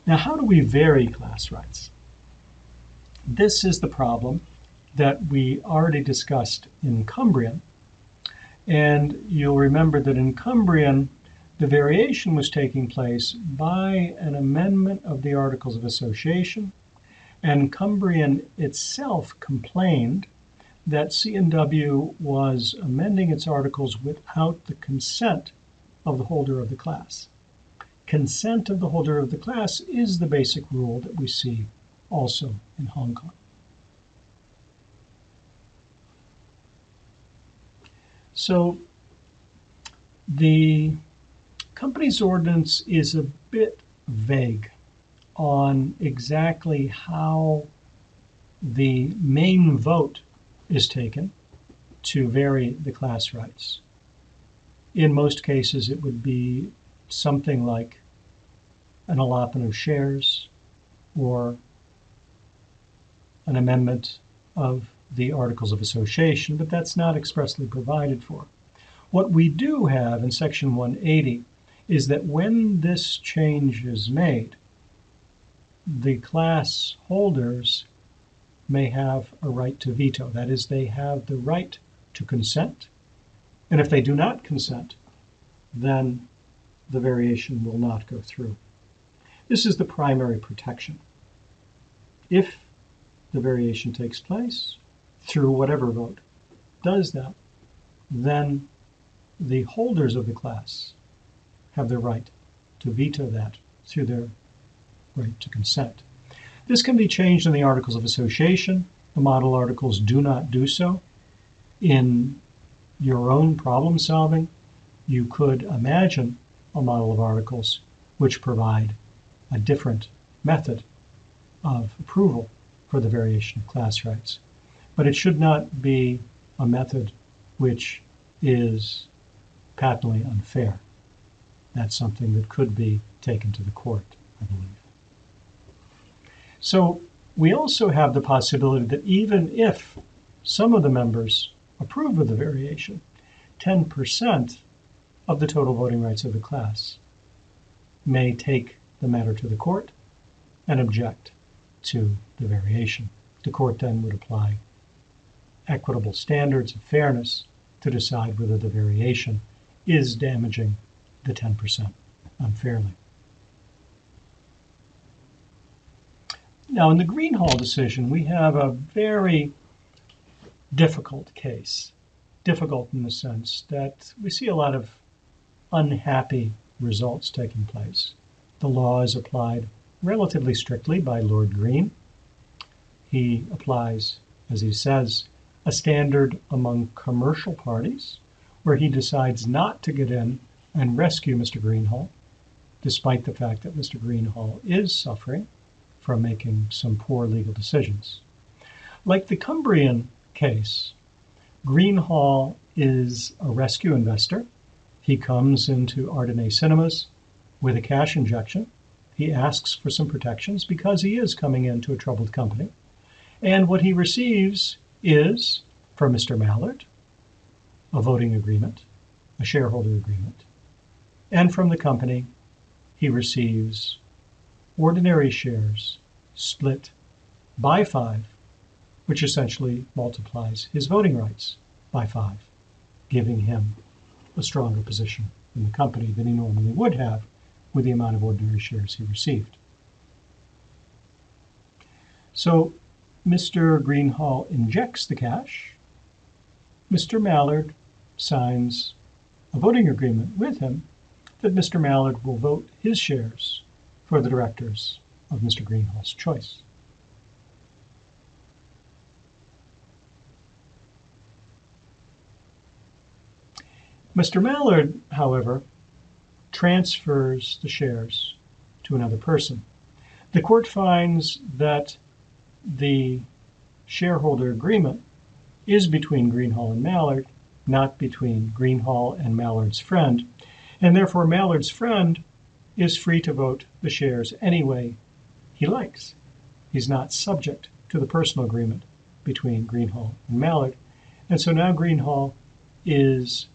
Now, how do we vary class rights? This is the problem that we already discussed in Cumbrian. And you'll remember that in Cumbrian, the variation was taking place by an amendment of the Articles of Association, and Cumbrian itself complained that C&W was amending its articles without the consent of the holder of the class. Consent of the holder of the class is the basic rule that we see also in Hong Kong. So the company's ordinance is a bit vague on exactly how the main vote is taken to vary the class rights. In most cases, it would be something like an allotment of shares or an amendment of the Articles of Association, but that's not expressly provided for. What we do have in Section 180 is that when this change is made, the class holders may have a right to veto. That is, they have the right to consent, and if they do not consent, then the variation will not go through. This is the primary protection. If the variation takes place through whatever vote does that, then the holders of the class have the right to veto that through their right to consent. This can be changed in the Articles of Association. The model articles do not do so. In your own problem solving, you could imagine a model of articles which provide a different method of approval for the variation of class rights. But it should not be a method which is patently unfair. That's something that could be taken to the court, I believe. So we also have the possibility that even if some of the members approve of the variation, 10% of the total voting rights of the class may take the matter to the court and object to the variation. The court then would apply equitable standards of fairness to decide whether the variation is damaging the 10% unfairly. Now, in the Greenhall decision, we have a very difficult case. Difficult in the sense that we see a lot of unhappy results taking place. The law is applied relatively strictly by Lord Green. He applies, as he says, a standard among commercial parties where he decides not to get in and rescue Mr. Greenhall, despite the fact that Mr. Greenhall is suffering from making some poor legal decisions. Like the Cumbrian case, Greenhall is a rescue investor. He comes into Ardenay Cinemas with a cash injection. He asks for some protections because he is coming into a troubled company. And what he receives is, from Mr. Mallard, a voting agreement, a shareholder agreement. And from the company, he receives ordinary shares split by 5, which essentially multiplies his voting rights by 5, giving him a stronger position in the company than he normally would have with the amount of ordinary shares he received. So Mr. Greenhall injects the cash. Mr. Mallard signs a voting agreement with him that Mr. Mallard will vote his shares for the directors of Mr. Greenhall's choice. Mr. Mallard, however, transfers the shares to another person. The court finds that the shareholder agreement is between Greenhall and Mallard, not between Greenhall and Mallard's friend, and therefore Mallard's friend is free to vote the shares any way he likes. He's not subject to the personal agreement between Greenhall and Mallard, and so now Greenhall is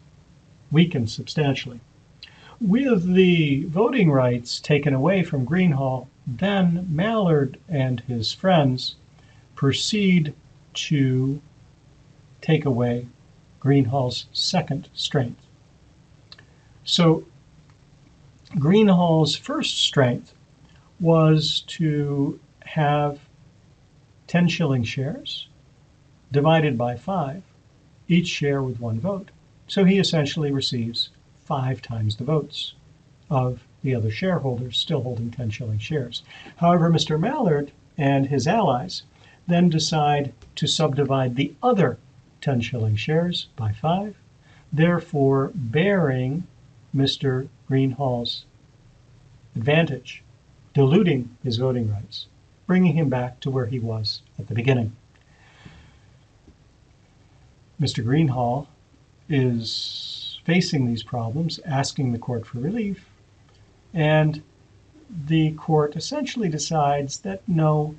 weakened substantially. With the voting rights taken away from Greenhall, then Mallard and his friends proceed to take away Greenhall's second strength. So Greenhall's first strength was to have 10 shilling shares divided by 5, each share with 1 vote. So he essentially receives 5 times the votes of the other shareholders still holding 10 shilling shares. However, Mr. Mallard and his allies then decide to subdivide the other 10 shilling shares by 5, therefore bearing Mr. Greenhall's advantage, diluting his voting rights, bringing him back to where he was at the beginning. Mr. Greenhall is facing these problems, asking the court for relief, and the court essentially decides that no,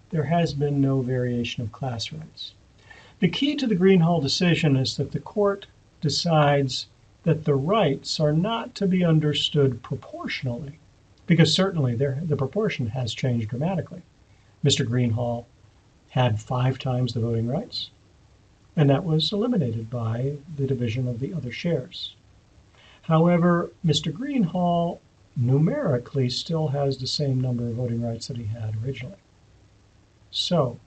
there has been no variation of class rights. The key to the Greenhall decision is that the court decides that the rights are not to be understood proportionally, because certainly the proportion has changed dramatically. Mr. Greenhall had 5 times the voting rights, and that was eliminated by the division of the other shares. However, Mr. Greenhall numerically still has the same number of voting rights that he had originally. So,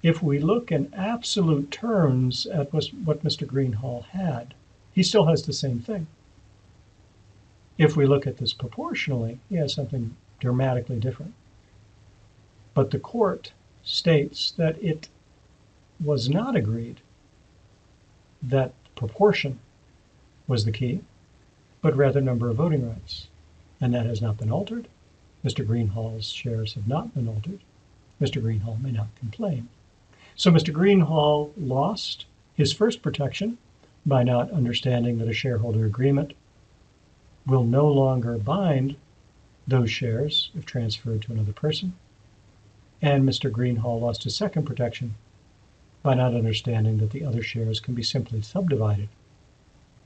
if we look in absolute terms at what Mr. Greenhall had, he still has the same thing. If we look at this proportionally, he has something dramatically different. But the court states that it was not agreed that proportion was the key, but rather number of voting rights. And that has not been altered. Mr. Greenhall's shares have not been altered. Mr. Greenhall may not complain. So Mr. Greenhall lost his first protection by not understanding that a shareholder agreement will no longer bind those shares if transferred to another person. And Mr. Greenhall lost his second protection by not understanding that the other shares can be simply subdivided,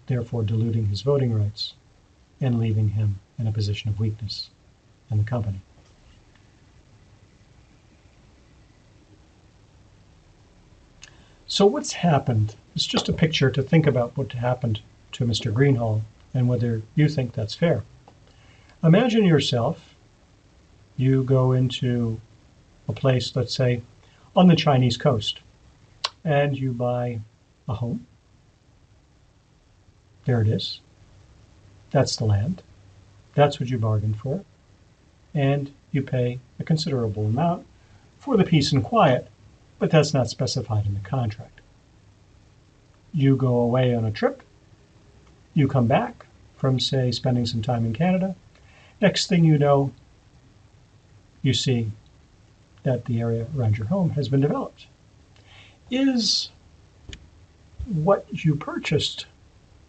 therefore diluting his voting rights and leaving him in a position of weakness in the company. So what's happened? It's just a picture to think about what happened to Mr. Greenhall and whether you think that's fair. Imagine yourself, you go into a place, let's say, on the Chinese coast, and you buy a home. There it is. That's the land. That's what you bargained for. And you pay a considerable amount for the peace and quiet, but that's not specified in the contract. You go away on a trip. You come back from, say, spending some time in Canada. Next thing you know, you see that the area around your home has been developed. Is what you purchased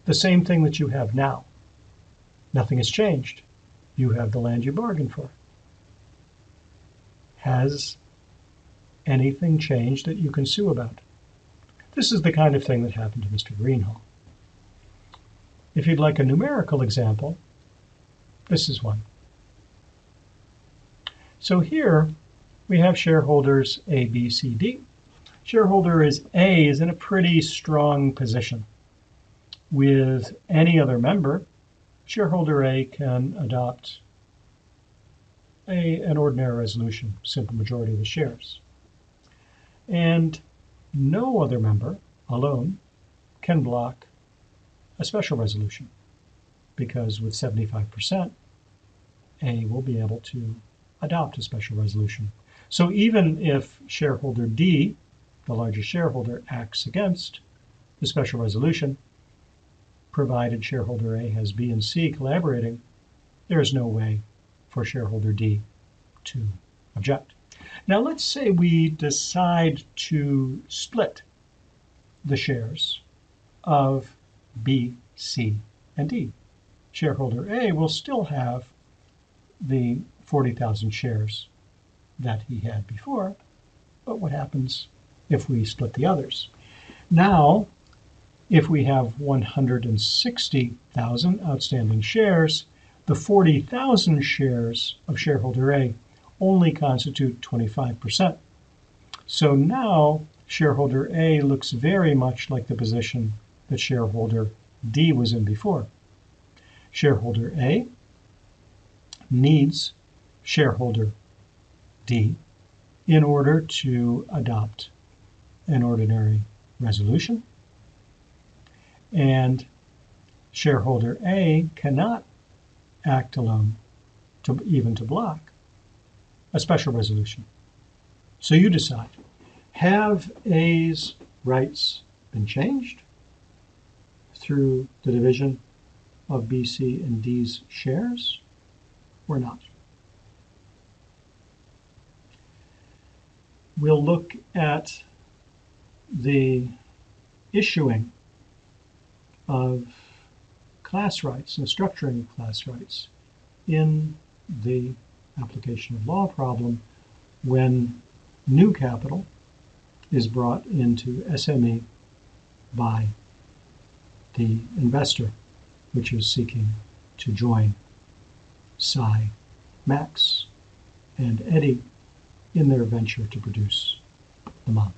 the same thing that you have now? Nothing has changed. You have the land you bargained for. Has anything changed that you can sue about? This is the kind of thing that happened to Mr. Greenhall. If you'd like a numerical example, this is one. So here we have shareholders A, B, C, D. Shareholder A is in a pretty strong position. With any other member, shareholder A can adopt an ordinary resolution, simple majority of the shares. And no other member alone can block a special resolution, because with 75%, A will be able to adopt a special resolution. So even if shareholder D, the largest shareholder, acts against the special resolution, provided shareholder A has B and C collaborating, there is no way for shareholder D to object. Now let's say we decide to split the shares of B, C, and D. Shareholder A will still have the 40,000 shares that he had before, but what happens if we split the others? Now, If we have 160,000 outstanding shares, the 40,000 shares of shareholder A only constitute 25%. So now shareholder A looks very much like the position that shareholder D was in before. Shareholder A needs shareholder D in order to adopt an ordinary resolution, and shareholder A cannot act alone even to block a special resolution. So you decide, have A's rights been changed through the division of B, C, and D's shares or not? We'll look at the issuing of class rights and structuring of class rights in the application of law problem when new capital is brought into SME by the investor, which is seeking to join Cy, Max, and Eddie in their venture to produce the mom.